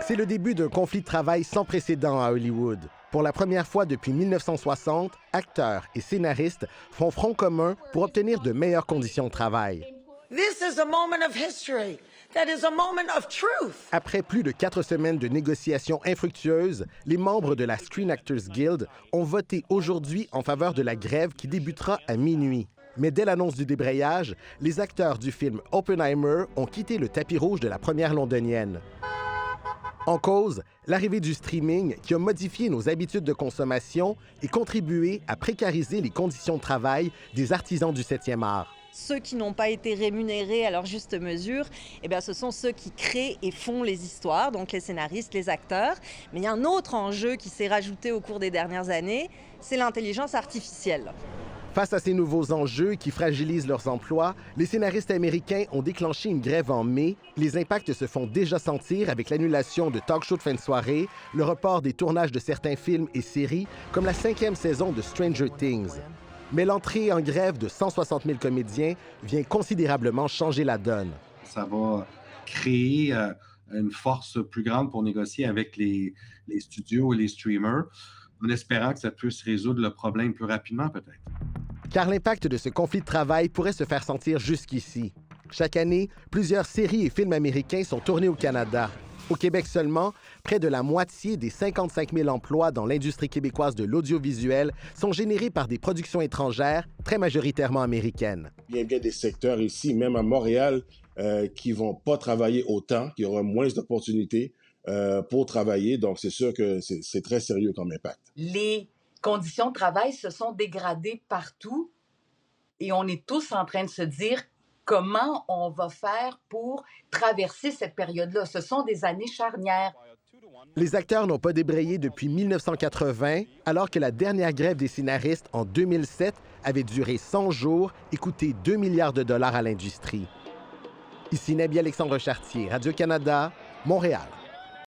C'est le début d'un conflit de travail sans précédent à Hollywood. Pour la première fois depuis 1960, acteurs et scénaristes font front commun pour obtenir de meilleures conditions de travail. This is a moment of history. That is a moment of truth. Après plus de 4 semaines de négociations infructueuses, les membres de la Screen Actors Guild ont voté aujourd'hui en faveur de la grève qui débutera à minuit. Mais dès l'annonce du débrayage, les acteurs du film Oppenheimer ont quitté le tapis rouge de la première londonienne. En cause, l'arrivée du streaming qui a modifié nos habitudes de consommation et contribué à précariser les conditions de travail des artisans du 7e art. Ceux qui n'ont pas été rémunérés à leur juste mesure, ce sont ceux qui créent et font les histoires, donc les scénaristes, les acteurs. Mais il y a un autre enjeu qui s'est rajouté au cours des dernières années, c'est l'intelligence artificielle. Face à ces nouveaux enjeux qui fragilisent leurs emplois, les scénaristes américains ont déclenché une grève en mai. Les impacts se font déjà sentir avec l'annulation de talk-shows de fin de soirée, le report des tournages de certains films et séries, comme la 5e saison de Stranger Things. Mais l'entrée en grève de 160 000 comédiens vient considérablement changer la donne. Ça va créer une force plus grande pour négocier avec les studios et les streamers, en espérant que ça puisse résoudre le problème plus rapidement, peut-être. Car l'impact de ce conflit de travail pourrait se faire sentir jusqu'ici. Chaque année, plusieurs séries et films américains sont tournés au Canada. Au Québec seulement, près de la moitié des 55 000 emplois dans l'industrie québécoise de l'audiovisuel sont générés par des productions étrangères, très majoritairement américaines. Il y a bien des secteurs ici, même à Montréal, qui ne vont pas travailler autant, qui auront moins d'opportunités pour travailler. Donc, c'est sûr que c'est très sérieux comme impact. Les conditions de travail se sont dégradées partout et on est tous en train de se dire comment on va faire pour traverser cette période-là. Ce sont des années charnières. Les acteurs n'ont pas débrayé depuis 1980, alors que la dernière grève des scénaristes en 2007 avait duré 100 jours et coûté 2 milliards de dollars à l'industrie. Ici Nabi Alexandre Chartier, Radio-Canada, Montréal.